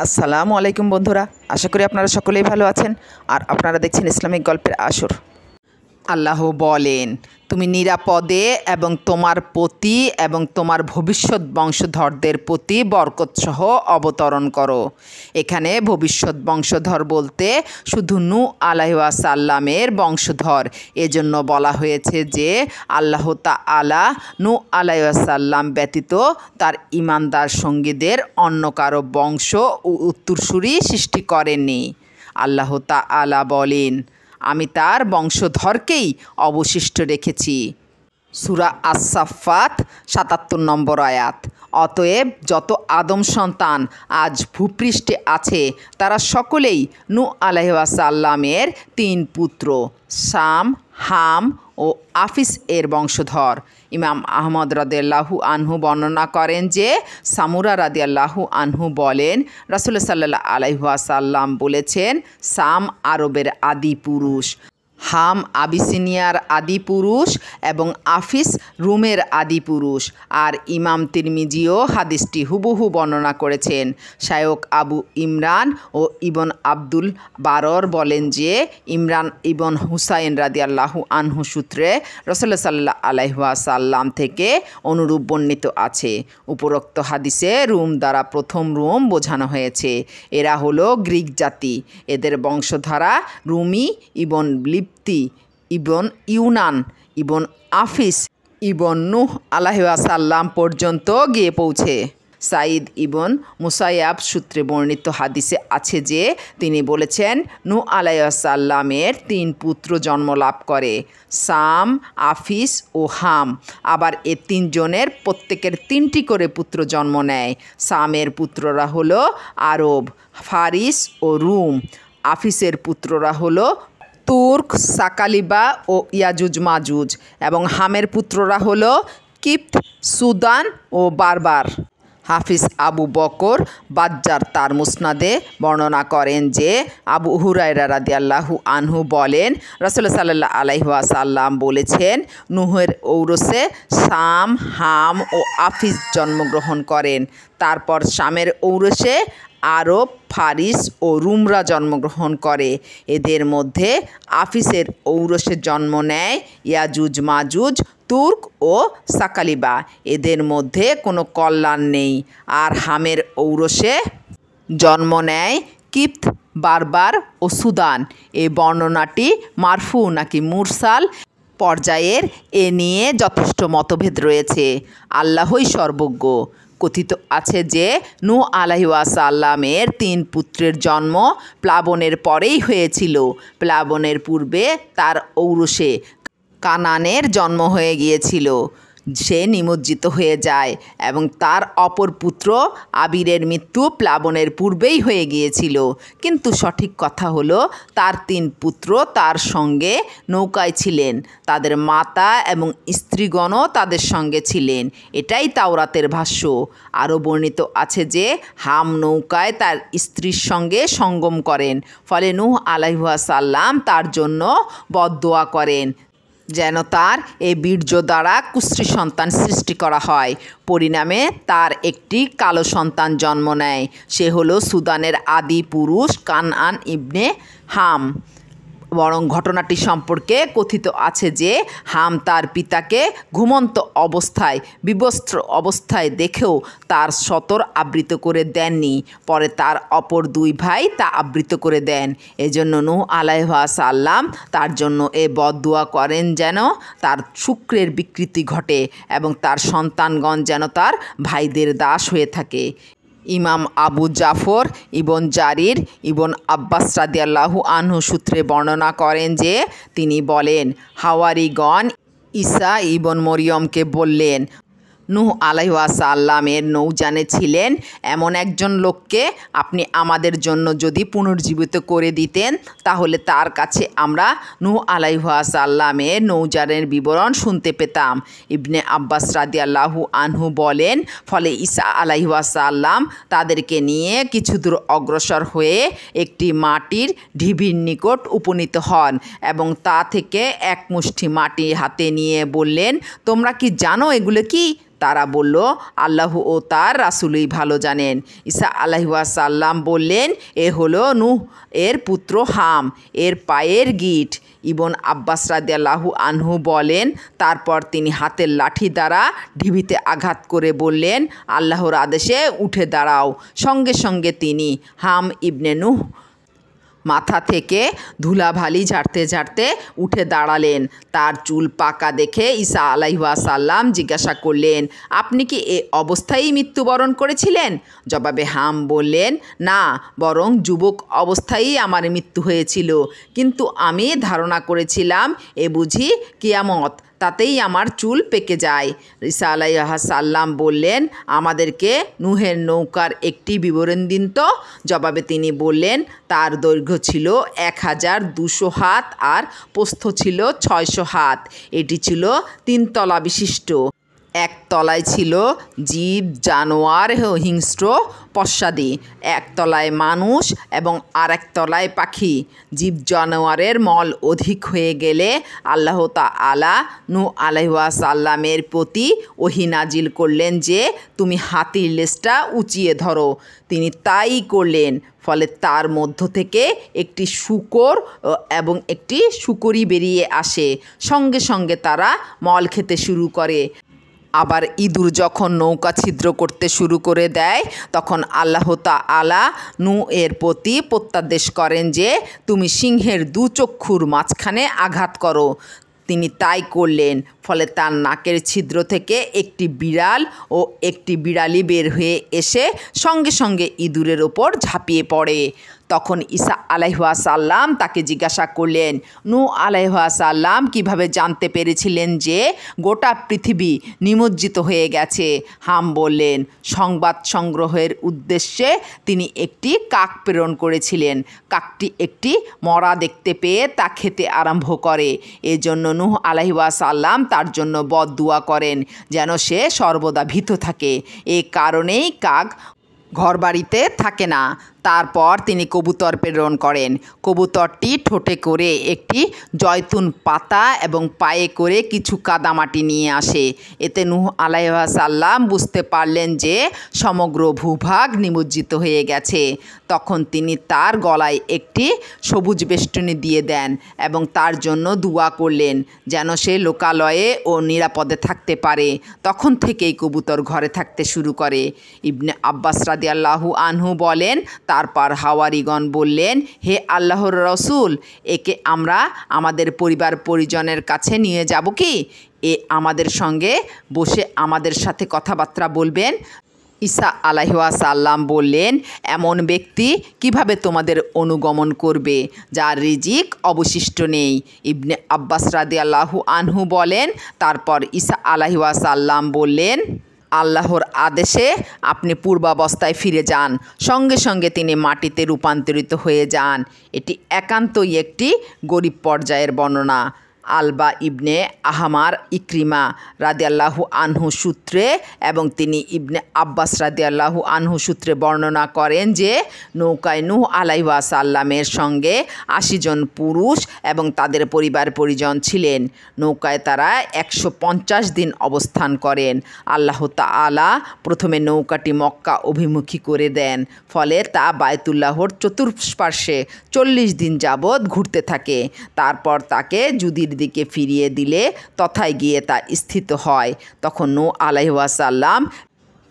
আসসালামু আলাইকুম বন্ধুরা, আশা করি আপনারা সকলেই ভালো আছেন। আর আপনারা দেখছেন ইসলামিক গল্পের আসর। আল্লাহ বলেন, তুমি নিরাপদে এবং তোমার প্রতি এবং তোমার ভবিষ্যৎ বংশধরদের প্রতি বরকতসহ অবতরণ করো। এখানে ভবিষ্যৎ বংশধর বলতে শুধু নূহ আলাইহিসসালামের বংশধর। এজন্য বলা হয়েছে যে আল্লাহ তাআলা নূহ আলাইহিসসালাম ব্যতীত তার ঈমানদার সঙ্গীদের অন্য কারো বংশ ও উত্তরসূরি সৃষ্টি করেননি। আল্লাহ তাআলা বলেন, আমি তার বংশধরকেই অবশিষ্ট রেখেছি। সূরা আস-সাফফাত ৭৭ নম্বর আয়াত। অতএব যত আদম সন্তান আজ ভূপৃষ্ঠে আছে তারা সকলেই নূহ আলাইহিসসালামের ৩ পুত্র শাম, হাম ও আফিস এর বংশধর। ইমাম আহমদ রাদিয়াল্লাহু আনহু বর্ণনা করেন যে সামুরা রাদিয়াল্লাহু আনহু বলেন, রাসূলুল্লাহ সাল্লাল্লাহু আলাইহি ওয়াসাল্লাম বলেছেন, শাম আরবের আদি পুরুষ, হাম আবিসিনিয়ার আদি পুরুষ এবং আফিস রুমের আদি পুরুষ। আর ইমাম তিরমিজিও হাদিসটি হুবহু বর্ণনা করেছেন। শায়খ আবু ইমরান ও ইবন আব্দুল বারর বলেন যে ইমরান ইবন হুসাইন রাদিয়াল্লাহু আনহু সূত্রে রাসূলুল্লাহ সাল্লাল্লাহু আলাইহি ওয়াসাল্লাম থেকে অনুরূপ বর্ণিত আছে। উপরোক্ত হাদিসে রুম দ্বারা প্রথম রুম বোঝানো হয়েছে। এরা হলো গ্রিক জাতি। এদের বংশধারা রুমি ইবন লিপ্তি ইবন ইউনান ইবন আফিস ইবন নূহ আলাইহিসসালাম পর্যন্ত গিয়ে পৌঁছে। সাঈদ ইবন মুসাইয়াব সূত্রে বর্ণিত হাদিসে আছে যে তিনি বলেছেন, নূহ আলাইহিসসালামের ৩ পুত্র জন্ম লাভ করে, শাম, আফিস ও হাম। আবার এ ৩ জনের প্রত্যেকের ৩টি করে পুত্র জন্ম নেয়। শামের পুত্ররা হলো আরব, ফারিস ও রুম। আফিসের পুত্ররা হলো তুর্ক, সাকালিবা ও ইয়াজুজ মাজুজ। এবং হামের পুত্ররা হলো কিপ্ত, সুদান ও বারবার। হাফিজ আবু বকর বাজ্জার তার মুসনাদে বর্ণনা করেন যে আবু হুরায়রা রাদিয়াল্লাহু আনহু বলেন, রাসূলুল্লাহ সাল্লাল্লাহু আলাইহি ওয়াসাল্লাম বলেছেন, নূহের ঔরসে শাম, হাম ও আফিস জন্মগ্রহণ করেন। তারপর শামের ঔরসে আরব, ফারিস ও রুমরা জন্মগ্রহণ করে। এদের মধ্যে আফিসের ঔরসে জন্ম নেয় ইয়াজুজ মাজুজ, তুর্ক ও সাকালিবা। এদের মধ্যে কোনো কল্যাণ নেই। আর হামের ঔরসে জন্ম নেয় কিপ্ত, বারবার ও সুদান। এই বর্ণনাটি মারফু নাকি মুরসাল পর্যায়ের এ নিয়ে যথেষ্ট মতভেদ রয়েছে। আল্লাহই সর্বজ্ঞ। কথিত আছে যে নূহ আলাইহিসসালামের ৩ পুত্রের জন্ম প্লাবনের পরেই হয়েছিল। প্লাবনের পূর্বে তার ঔরসে কানানের জন্ম হয়ে গিয়েছিল। সে নিমজ্জিত হয়ে যায় এবং তার অপর পুত্র আবিরের মৃত্যু প্লাবনের পূর্বেই হয়ে গিয়েছিল। কিন্তু সঠিক কথা হলো তার ৩ পুত্র তার সঙ্গে নৌকায় ছিলেন। তাদের মাতা এবং স্ত্রীগণও তাদের সঙ্গে ছিলেন। এটাই তাওরাতের ভাষ্য। আরও বর্ণিত আছে যে হাম নৌকায় তার স্ত্রীর সঙ্গে সঙ্গম করেন। ফলে নূহ আলাইহিসসালাম তার জন্য বদদোয়া করেন যেন তার এই বীর্য দ্বারা কুশ্রী সন্তান সৃষ্টি করা হয়। পরিণামে তার একটি কালো সন্তান জন্ম নেয়। সে হলো সুদানের আদি পুরুষ কানআন ইবনে হাম। বরং ঘটনাটি সম্পর্কে কথিত আছে যে হাম তার পিতাকে ঘুমন্ত অবস্থায় বিবস্ত্র অবস্থায় দেখেও তার সতর আবৃত করে দেননি। পরে তার অপর 2 ভাই তা আবৃত করে দেন। এজন্য নূহ আলাইহিসসালাম তার জন্য এ বদদুয়া করেন যেন তার শুক্রের বিকৃতি ঘটে এবং তার সন্তানগণ যেন তার ভাইদের দাস হয়ে থাকে। ইমাম আবু জাফর ইবন জারির ইবন আব্বাস রাদিয়াল্লাহু আনহু সূত্রে বর্ণনা করেন যে তিনি বলেন, হাওয়ারিগণ ঈসা ইবন মরিয়মকে বললেন, নূহ আলাইহিসসালামের নৌযানে ছিলেন এমন একজন লোককে আপনি আমাদের জন্য যদি পুনর্জীবিত করে দিতেন তাহলে তার কাছে আমরা নূহ আলাইহিসসালামের নৌযানের বিবরণ শুনতে পেতাম। ইবনে আব্বাস রাদিয়াল্লাহু আনহু বলেন, ফলে ঈসা আলাইহিসসালাম তাদেরকে নিয়ে কিছু দূর অগ্রসর হয়ে একটি মাটির ঢিবির নিকট উপনীত হন এবং তা থেকে এক মুষ্টি মাটি হাতে নিয়ে বললেন, তোমরা কি জানো এগুলো কি? তারা বলল, আল্লাহ ও তার রাসূলই ভালো জানেন। ঈসা আলাইহিস সালাম বললেন, এ হলো নূহ এর পুত্র হাম, এর পায়ের গিঁট। ইবন আব্বাস রাদিয়াল্লাহু আনহু বলেন, তারপর তিনি হাতের লাঠি দ্বারা ঢিবিতে আঘাত করে বললেন, আল্লাহর আদেশে উঠে দাঁড়াও। সঙ্গে সঙ্গে তিনি হাম ইবনে নূহ মাথা থেকে ধুলাবালি ঝাড়তে ঝাড়তে উঠে দাঁড়ালেন। তার চুল পাকা দেখে ঈসা আলাইহিস সালাম জিজ্ঞাসা করলেন, আপনি কি এ অবস্থায়ই মৃত্যুবরণ করেছিলেন? জবাবে হাম বললেন, না, বরং যুবক অবস্থায়ই আমার মৃত্যু হয়েছিল, কিন্তু আমি ধারণা করেছিলাম এ বুঝি কিয়ামত, তাতেই আমার চুল পেকে যায়। ঈসা আলাইহিস সালাম বললেন, আমাদেরকে নূহের নৌকার একটি বিবরণ দিন তো। জবাবে তিনি বললেন, তার দৈর্ঘ্য ছিল 1200 হাত আর প্রস্থ ছিল 600 হাত। এটি ছিল 3 তলা বিশিষ্ট। এক তলায় ছিল জীব, জানোয়ার, হিংস্র, পশ্চাদি, এক তলায় মানুষ এবং আর এক তলায় পাখি। জীব জানোয়ারের মল অধিক হয়ে গেলে আল্লাহ তাআলা নূহ আলাইহিস সালামের প্রতি ওহী নাজিল করলেন যে, তুমি হাতির লেজটা উঁচিয়ে ধরো। তিনি তাই করলেন। ফলে তার মধ্য থেকে একটি শূকর এবং একটি শূকরী বেরিয়ে আসে। সঙ্গে সঙ্গে তারা মল খেতে শুরু করে। আবার ইঁদুর যখন নৌকা ছিদ্র করতে শুরু করে দেয়, তখন আল্লাহ তাআলা নূহ এর প্রতি প্রত্যাদেশ করেন যে, তুমি সিংহের 2 চক্ষুর মাঝখানে আঘাত করো। তিনি তাই করলেন। ফলে তার নাকের ছিদ্র থেকে একটি বিড়াল ও একটি বিড়ালি বের হয়ে এসে সঙ্গে সঙ্গে ইঁদুরের ওপর ঝাঁপিয়ে পড়ে। তখন ঈসা আলাইহিস সালাম তাকে জিজ্ঞাসা করলেন, নূহ আলাইহিস সালাম কীভাবে জানতে পেরেছিলেন যে গোটা পৃথিবী নিমজ্জিত হয়ে গেছে? হাম বললেন, সংবাদ সংগ্রহের উদ্দেশ্যে তিনি একটি কাক প্রেরণ করেছিলেন। কাকটি একটি মরা দেখতে পেয়ে তা খেতে আরম্ভ করে। এজন্য নূহ আলাইহিস সালাম তার জন্য বদদুয়া করেন যেন সে সর্বদা ভীত থাকে। এ কারণেই কাক ঘরবাড়িতে থাকে না। তারপর তিনি কবুতর প্রেরণ করেন। কবুতরটি ঠোঁটে করে একটি জয়তুন পাতা এবং পায়ে করে কিছু কাদামাটি নিয়ে আসে। এতে নূহ আলাইহিস সালাম বুঝতে পারলেন যে সমগ্র ভূভাগ নিমজ্জিত হয়ে গেছে। তখন তিনি তার গলায় একটি সবুজ বেষ্টনী দিয়ে দেন এবং তার জন্য দোয়া করলেন যেন সে লোকালয়ে ও নিরাপদে থাকতে পারে। তখন থেকেই কবুতর ঘরে থাকতে শুরু করে। ইবনে আব্বাস রাদিয়াল্লাহু আনহু বলেন, তারপর হাওয়ারিগণ বললেন, হে আল্লাহর রসূল, একে আমরা আমাদের পরিবার পরিজনের কাছে নিয়ে যাব কি? এ আমাদের সঙ্গে বসে আমাদের সাথে কথাবার্তা বলবেন। ঈসা আলাইহিস সালাম বললেন, এমন ব্যক্তি কিভাবে তোমাদের অনুগমন করবে যার রিজিক অবশিষ্ট নেই? ইবনে আব্বাস রাদিয়াল্লাহু আনহু বলেন, তারপর ঈসা আলাইহিস সালাম বললেন, আল্লাহর আদেশে আপনি পূর্বাবস্থায় ফিরে যান। সঙ্গে সঙ্গে তিনি মাটিতে রূপান্তরিত হয়ে যান। এটি একান্তই একটি গরীব পর্যায়ের বর্ণনা। আলবা ইবনে আহমার ইকরিমা রাদিয়াল্লাহু আনহু সূত্রে এবং তিনি ইবনে আব্বাস রাদিয়াল্লাহু আনহু সূত্রে বর্ণনা করেন যে নৌকায় নূহ আলাইহিস সালামের সঙ্গে 80 জন পুরুষ এবং তাদের পরিবার পরিজন ছিলেন। নৌকায় তারা 150 দিন অবস্থান করেন। আল্লাহ তাআলা প্রথমে নৌকাটি মক্কা অভিমুখী করে দেন। ফলে তা বায়তুল্লাহর চতুষ্পার্শ্বে 40 দিন যাবৎ ঘুরতে থাকে। তারপর তাকে যুদির দিকে ফিরিয়ে দিলে তথায় গিয়ে তা স্থিত হয়। তখন নূহ আলাইহিস সালাম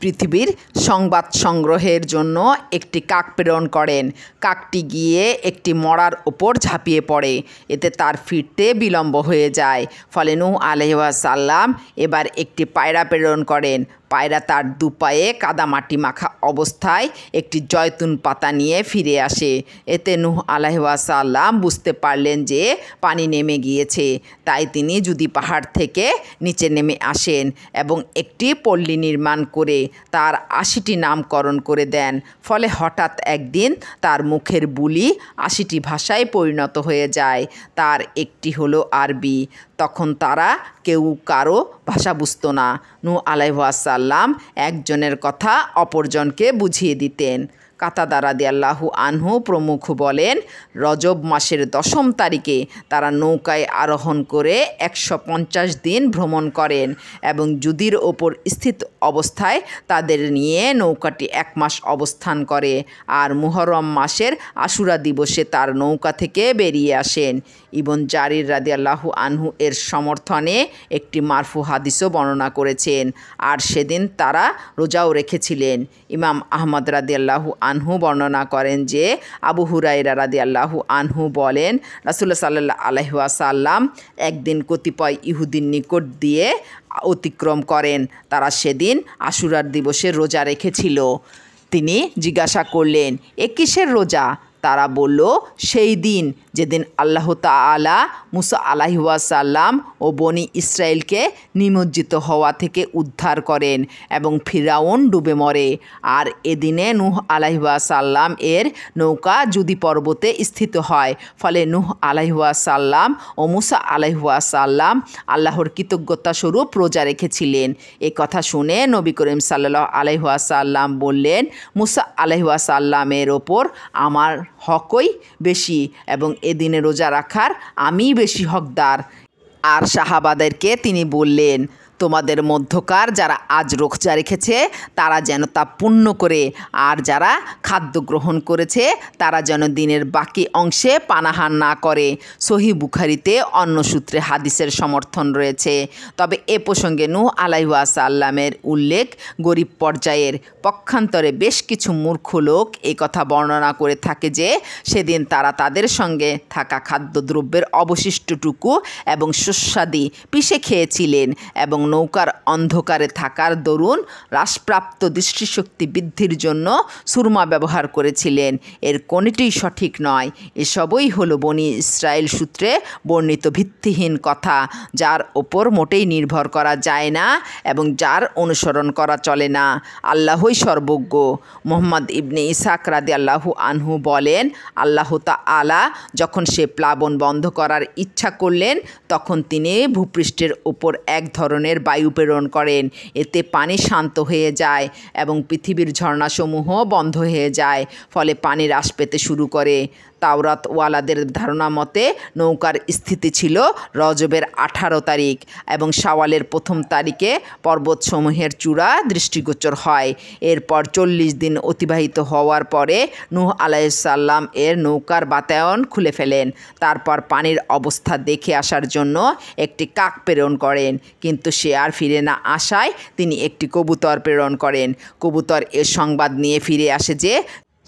পৃথিবীর সংবাদ সংগ্রহের জন্য একটি কাক প্রেরণ করেন। কাকটি গিয়ে একটি মড়ার ওপর ঝাঁপিয়ে পড়ে। এতে তার ফিরতে বিলম্ব হয়ে যায়। ফলে নূহ আলাইহিস সালাম এবার একটি পায়রা প্রেরণ করেন। পায়রা তার দুপায়ে কাদামাটি মাখা অবস্থায় একটি জয়তুন পাতা নিয়ে ফিরে আসে। এতে নূহ আলাইহিস সালাম বুঝতে পারলেন যে পানি নেমে গিয়েছে। তাই তিনি যদি পাহাড় থেকে নিচে নেমে আসেন এবং একটি পল্লী নির্মাণ করে তার 80টি নামকরণ করে দেন। ফলে হঠাৎ একদিন তার মুখের বুলি 80টি ভাষায় পরিণত হয়ে যায়। তার একটি হলো আরবি। তখন তারা কেউ কারো ভাষা বুঝত না। নূহ আলাইহিস সালাম একজনের কথা অপরজনকে বুঝিয়ে দিতেন। কাতাদা রাদিয়াল্লাহু আনহু প্রমুখ বলেন, রজব মাসের 10ম তারিখে তারা নৌকায় আরোহণ করে 150 দিন ভ্রমণ করেন এবং যুদির ওপর স্থিত অবস্থায় তাদের নিয়ে নৌকাটি 1 মাস অবস্থান করে। আর মুহররম মাসের আশুরা দিবসে তার নৌকা থেকে বেরিয়ে আসেন। ইবন জারির রাদিয়াল্লাহু আনহু এর সমর্থনে একটি মারফু হাদিসও বর্ণনা করেছেন। আর সেদিন তারা রোজাও রেখেছিলেন। ইমাম আহমদ রাদিয়াল্লাহু আনহু বর্ণনা করেন যে আবু হুরায়রা রাদিয়াল্লাহু আনহু বলেন, রাসূলুল্লাহ সাল্লাল্লাহু আলাইহি ওয়াসাল্লাম একদিন কতিপয় ইহুদির নিকট দিয়ে অতিক্রম করেন। তারা সেদিন আশুরার দিবসে রোজা রেখেছিল। তিনি জিজ্ঞাসা করলেন, এ কিসের রোজা? তারা বলল, সেই দিন যেদিন আল্লাহ তাআলা মুসা আলাইহি ওয়াসাল্লাম ও বনি ইসরায়েলকে নিমজ্জিত হওয়া থেকে উদ্ধার করেন এবং ফিরাউন ডুবে মরে। আর এদিনে নূহ আলাইহি ওয়াসাল্লাম এর নৌকা জুদি পর্বতে স্থিত হয়। ফলে নূহ আলাইহি ওয়াসাল্লাম ও মুসা আলাইহি ওয়াসাল্লাম আল্লাহর কৃতজ্ঞতা স্বরূপ রোজা রেখেছিলেন। এ কথা শুনে নবী করিম সাল্লাল্লাহু আলাইহি ওয়াসাল্লাম বললেন, মুসা আলাইহি ওয়াসাল্লামের ওপর আমার হকই বেশি এবং এদিনে রোজা রাখার আমিই বেশি হকদার। আর সাহাবাদেরকে তিনি বললেন, তোমাদের মধ্যকার যারা আজ রোজা রেখেছে তারা যেন তা পূর্ণ করে, আর যারা খাদ্য গ্রহণ করেছে তারা যেন দিনের বাকি অংশে পানাহার না করে। সহিহ বুখারীতে অন্য সূত্রে হাদিসের সমর্থন রয়েছে। তবে এ প্রসঙ্গে নূহ আলাইহি ওয়াসাল্লামের উল্লেখ গরীব পর্যায়ের। পক্ষান্তরে বেশ কিছু মূর্খ লোক এই কথা বর্ণনা করে থাকে যে সেদিন তারা তাদের সঙ্গে থাকা খাদ্যদ্রব্যের অবশিষ্টটুকু এবং শস্যাদি পিষে খেয়েছিলেন এবং নৌকার অন্ধকারে থাকার দরুন হ্রাসপ্রাপ্ত দৃষ্টিশক্তি বৃদ্ধির জন্য সুরমা ব্যবহার করেছিলেন। এর কোনটিই সঠিক নয়। এসবই হলো বনি ইসরায়েল সূত্রে বর্ণিত ভিত্তিহীন কথা, যার ওপর মোটেই নির্ভর করা যায় না এবং যার অনুসরণ করা চলে না। আল্লাহই সর্বজ্ঞ। মুহাম্মদ ইবনে ইসহাক রাদিয়াল্লাহু আনহু বলেন, আল্লাহ তাআলা যখন সে প্লাবন বন্ধ করার ইচ্ছা করলেন তখন তিনি ভূপৃষ্ঠের ওপর এক ধরনের বায়ু প্রেরণ করেন। এতে পানি শান্ত হয়ে যায় এবং পৃথিবীর ঝর্ণাসমূহ বন্ধ হয়ে যায়। ফলে পানি হ্রাস পেতে শুরু করে। তাওরাত ওয়ালাদের ধারণা মতে নৌকার স্থিতি ছিল রজবের 18 তারিখ এবং শাওয়ালের 1ম তারিখে পর্বতসমূহের চূড়া দৃষ্টিগোচর হয়। এরপর 40 দিন অতিবাহিত হওয়ার পরে নূহ আলাইহিস সালাম এর নৌকার বাতায়ন খুলে ফেলেন। তারপর পানির অবস্থা দেখে আসার জন্য একটি কাক প্রেরণ করেন, কিন্তু সে আর ফিরে না আসায় তিনি একটি কবুতর প্রেরণ করেন। কবুতর এর সংবাদ নিয়ে ফিরে আসে যে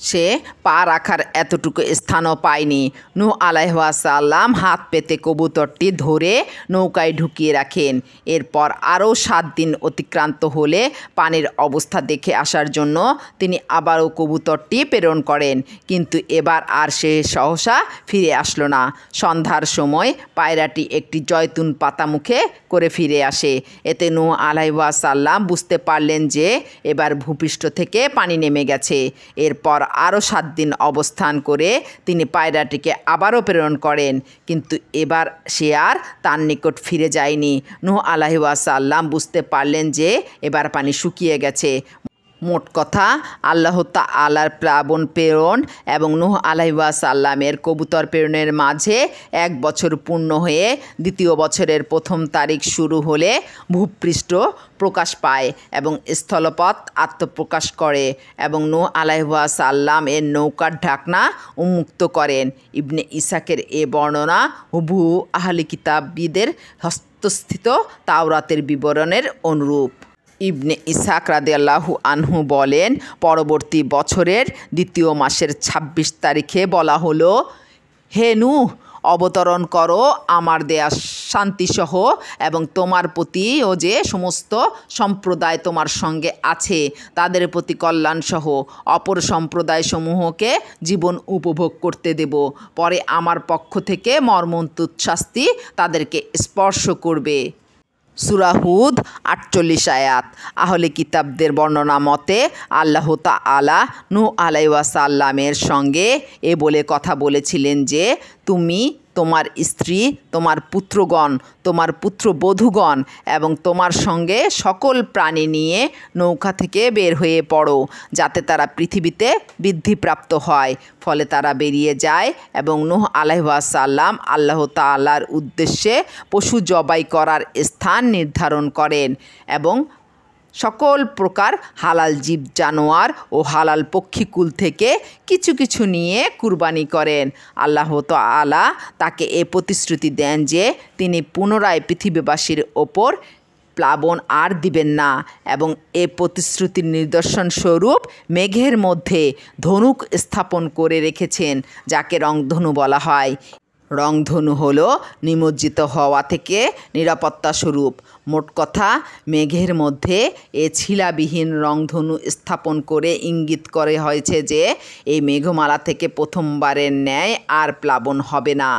সে পা রাখার এতটুকু স্থানও পায়নি। নূহ আলাইহিস সালাম হাত পেতে কবুতরটি ধরে নৌকায় ঢুকিয়ে রাখেন। এরপর আরও 7 দিন অতিক্রান্ত হলে পানির অবস্থা দেখে আসার জন্য তিনি আবারও কবুতরটি প্রেরণ করেন, কিন্তু এবার আর সে সহসা ফিরে আসলো না। সন্ধ্যার সময় পায়রাটি একটি জয়তুন পাতা মুখে করে ফিরে আসে। এতে নূহ আলাইহিস সালাম বুঝতে পারলেন যে এবার ভূপৃষ্ঠ থেকে পানি নেমে গেছে। এরপর আরও 7 দিন অবস্থান করে তিনি পায়রাটিকে আবারও প্রেরণ করেন, কিন্তু এবার সে আর তার নিকট ফিরে যায়নি। নূহ আলাইহিস সালাম বুঝতে পারলেন যে এবার পানি শুকিয়ে গেছে। মোট কথা, আল্লাহ তাআলার প্লাবন প্রেরণ এবং নূহ আলাইহিস সালামের কবুতর প্রেরণের মাঝে 1 বছর পূর্ণ হয়ে 2য় বছরের 1ম তারিখ শুরু হলে ভূপৃষ্ঠ প্রকাশ পায় এবং স্থলপথ আত্মপ্রকাশ করে এবং নূহ আলাইহিস সালাম এর নৌকার ঢাকনা উন্মুক্ত করেন। ইবনে ইসহাকের এ বর্ণনা হুবহু আহলি কিতাবীদের হস্তস্থিত তাওরাতের বিবরণের অনুরূপ। ইবনে ইসহাক রাদিয়াল্লাহু আনহু বলেন, পরবর্তী বছরের 2য় মাসের 26 তারিখে বলা হলো, হে নূহ, অবতরণ করো আমার দেয়া শান্তিসহ এবং তোমার প্রতিও যে সমস্ত সম্প্রদায় তোমার সঙ্গে আছে তাদের প্রতি কল্যাণসহ অপর সম্প্রদায়সমূহকে জীবন উপভোগ করতে দেব। পরে আমার পক্ষ থেকে মর্মন্তুদ শাস্তি তাদেরকে স্পর্শ করবে। সূরা হুদ 48 আয়াত। আহলে কিতাবদের বর্ণনা মতে আল্লাহ তাআলা নূহ আলাইহিস সালামের সঙ্গে এ বলে কথা বলেছিলেন যে তুমি তোমার স্ত্রী, তোমার পুত্রগণ, তোমার পুত্রবধূগণ এবং তোমার সঙ্গে সকল প্রাণী নিয়ে নৌকা থেকে বের হয়ে পড়ো, যাতে তারা পৃথিবীতে বৃদ্ধিপ্রাপ্ত হয়। ফলে তারা বেরিয়ে যায় এবং নূহ আলাইহিস সালাম আল্লাহ তাআলার উদ্দেশ্যে পশু জবাই করার স্থান নির্ধারণ করেন এবং সকল প্রকার হালাল জীব জানোয়ার ও হালাল পক্ষীকুল থেকে কিছু কিছু নিয়ে কুরবানি করেন। আল্লাহ তাআলা তাকে এ প্রতিশ্রুতি দেন যে তিনি পুনরায় পৃথিবীবাসীর ওপর প্লাবন আর দিবেন না এবং এ প্রতিশ্রুতির নিদর্শন স্বরূপ মেঘের মধ্যে ধনুক স্থাপন করে রেখেছেন, যাকে রংধনু বলা হয়। রংধনু হলো নিমজ্জিত হওয়া থেকে নিরাপত্তা স্বরূপ। মোট কথা, মেঘের মধ্যে এ ছিলাবিহীন রংধনু স্থাপন করে ইঙ্গিত করে হয়েছে যে এই মেঘমালা থেকে প্রথমবারের ন্যায় আর প্লাবন হবে না।